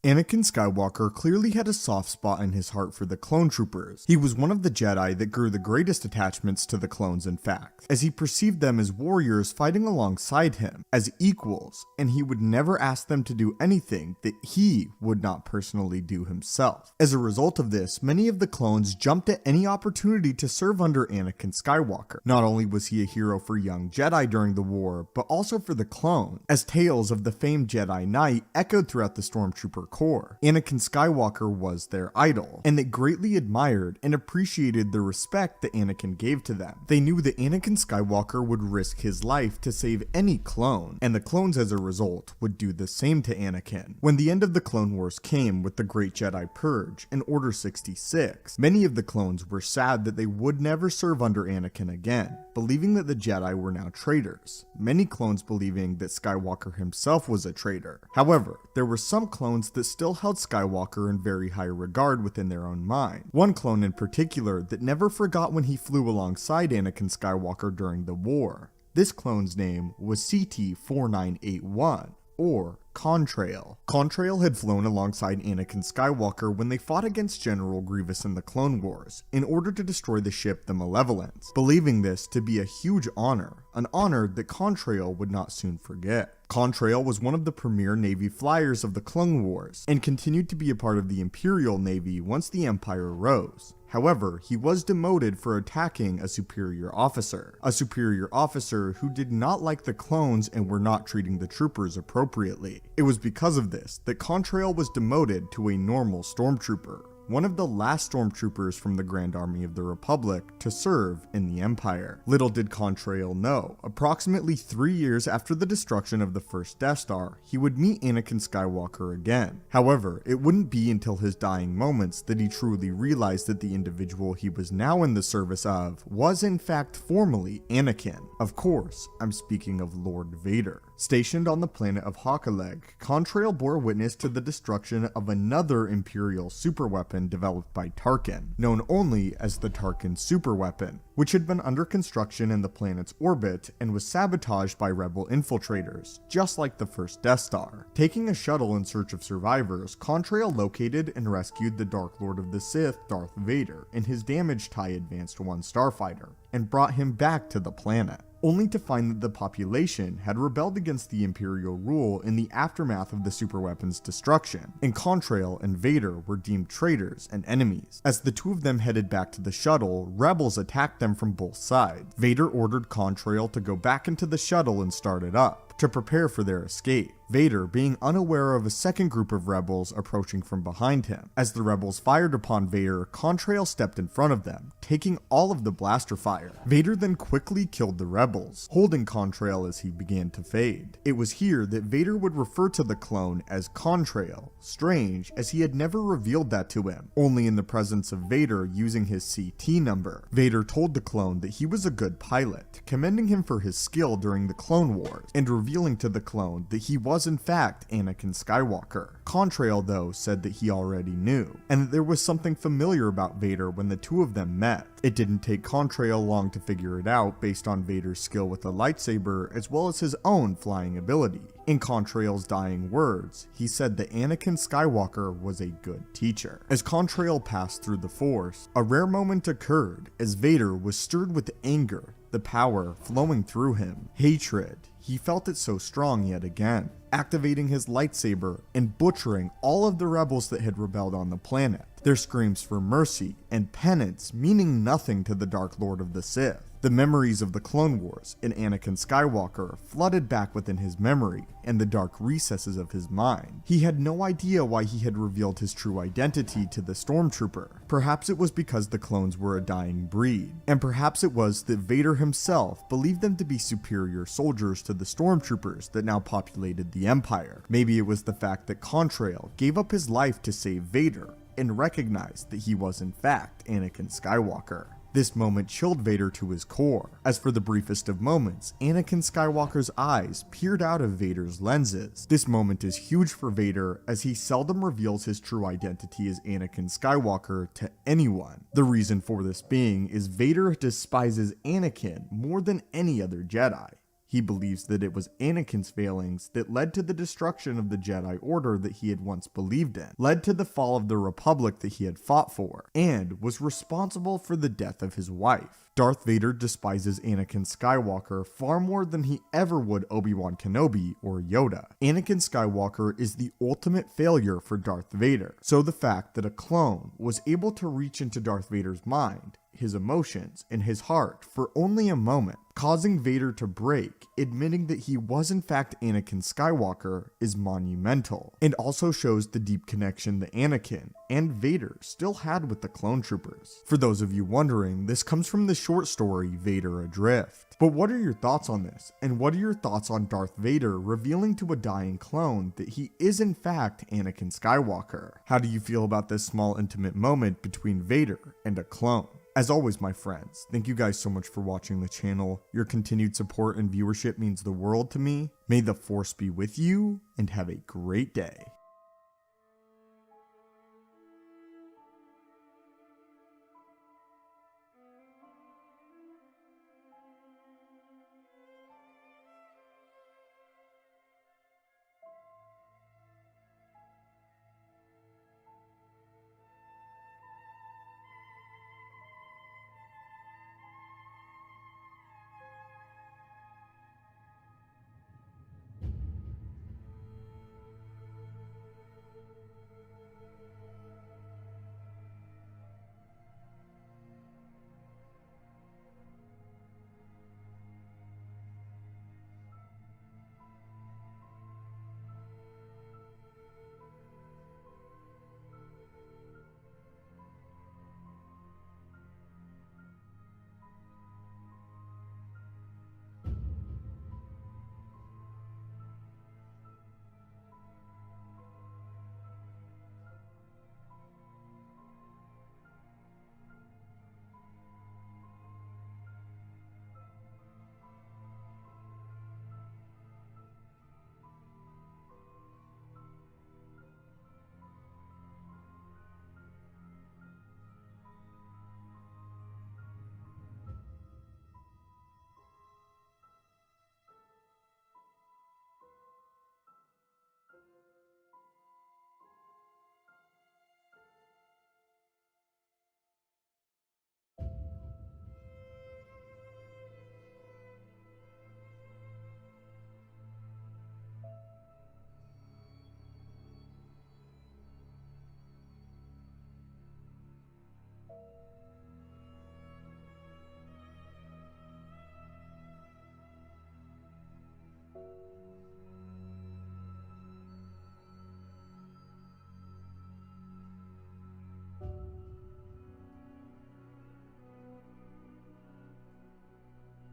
Anakin Skywalker clearly had a soft spot in his heart for the clone troopers. He was one of the Jedi that grew the greatest attachments to the clones, in fact, as he perceived them as warriors fighting alongside him, as equals, and he would never ask them to do anything that he would not personally do himself. As a result of this, many of the clones jumped at any opportunity to serve under Anakin Skywalker. Not only was he a hero for young Jedi during the war, but also for the clone, as tales of the famed Jedi Knight echoed throughout the Stormtrooper Corps. Anakin Skywalker was their idol, and they greatly admired and appreciated the respect that Anakin gave to them. They knew that Anakin Skywalker would risk his life to save any clone, and the clones as a result would do the same to Anakin. When the end of the Clone Wars came with the Great Jedi Purge and Order 66, many of the clones were sad that they would never serve under Anakin again, believing that the Jedi were now traitors, many clones believing that Skywalker himself was a traitor. However, there were some clones that still held Skywalker in very high regard within their own mind. One clone in particular that never forgot when he flew alongside Anakin Skywalker during the war. This clone's name was CT-4981, or Contrail. Contrail had flown alongside Anakin Skywalker when they fought against General Grievous in the Clone Wars in order to destroy the ship the Malevolence, believing this to be a huge honor, an honor that Contrail would not soon forget. Contrail was one of the premier Navy flyers of the Clone Wars, and continued to be a part of the Imperial Navy once the Empire rose. However, he was demoted for attacking a superior officer who did not like the clones and were not treating the troopers appropriately. It was because of this that Contrail was demoted to a normal stormtrooper, one of the last stormtroopers from the Grand Army of the Republic to serve in the Empire. Little did Contrail know, approximately 3 years after the destruction of the first Death Star, he would meet Anakin Skywalker again. However, it wouldn't be until his dying moments that he truly realized that the individual he was now in the service of was in fact formerly Anakin. Of course, I'm speaking of Lord Vader. Stationed on the planet of Hakaleg, Contrail bore witness to the destruction of another Imperial superweapon developed by Tarkin, known only as the Tarkin superweapon, which had been under construction in the planet's orbit and was sabotaged by rebel infiltrators, just like the first Death Star. Taking a shuttle in search of survivors, Contrail located and rescued the Dark Lord of the Sith, Darth Vader, in his damaged TIE Advanced 1 starfighter, and brought him back to the planet, only to find that the population had rebelled against the Imperial rule in the aftermath of the superweapon's destruction, and Contrail and Vader were deemed traitors and enemies. As the two of them headed back to the shuttle, rebels attacked them from both sides. Vader ordered Contrail to go back into the shuttle and start it up, to prepare for their escape, Vader being unaware of a second group of rebels approaching from behind him. As the rebels fired upon Vader, Contrail stepped in front of them, taking all of the blaster fire. Vader then quickly killed the rebels, holding Contrail as he began to fade. It was here that Vader would refer to the clone as Contrail, strange as he had never revealed that to him, only in the presence of Vader using his CT number. Vader told the clone that he was a good pilot, commending him for his skill during the Clone Wars, and revealing to the clone that he was in fact Anakin Skywalker. Contrail, though, said that he already knew, and that there was something familiar about Vader when the two of them met. It didn't take Contrail long to figure it out based on Vader's skill with the lightsaber as well as his own flying ability. In Contrail's dying words, he said that Anakin Skywalker was a good teacher. As Contrail passed through the Force, a rare moment occurred as Vader was stirred with anger, the power flowing through him, hatred. He felt it so strong yet again, activating his lightsaber and butchering all of the rebels that had rebelled on the planet, their screams for mercy and penance meaning nothing to the Dark Lord of the Sith. The memories of the Clone Wars and Anakin Skywalker flooded back within his memory and the dark recesses of his mind. He had no idea why he had revealed his true identity to the Stormtrooper. Perhaps it was because the clones were a dying breed, and perhaps it was that Vader himself believed them to be superior soldiers to the Stormtroopers that now populated the Empire. Maybe it was the fact that Contrail gave up his life to save Vader and recognized that he was in fact Anakin Skywalker. This moment chilled Vader to his core, as for the briefest of moments, Anakin Skywalker's eyes peered out of Vader's lenses. This moment is huge for Vader, as he seldom reveals his true identity as Anakin Skywalker to anyone. The reason for this being is Vader despises Anakin more than any other Jedi. He believes that it was Anakin's failings that led to the destruction of the Jedi Order that he had once believed in, led to the fall of the Republic that he had fought for, and was responsible for the death of his wife. Darth Vader despises Anakin Skywalker far more than he ever would Obi-Wan Kenobi or Yoda. Anakin Skywalker is the ultimate failure for Darth Vader, so the fact that a clone was able to reach into Darth Vader's mind, his emotions, and his heart for only a moment, causing Vader to break, admitting that he was in fact Anakin Skywalker, is monumental, and also shows the deep connection that Anakin and Vader still had with the clone troopers. For those of you wondering, this comes from the short story Vader Adrift. But what are your thoughts on this? And what are your thoughts on Darth Vader revealing to a dying clone that he is in fact Anakin Skywalker? How do you feel about this small intimate moment between Vader and a clone? As always, my friends, thank you guys so much for watching the channel. Your continued support and viewership means the world to me. May the Force be with you, and have a great day.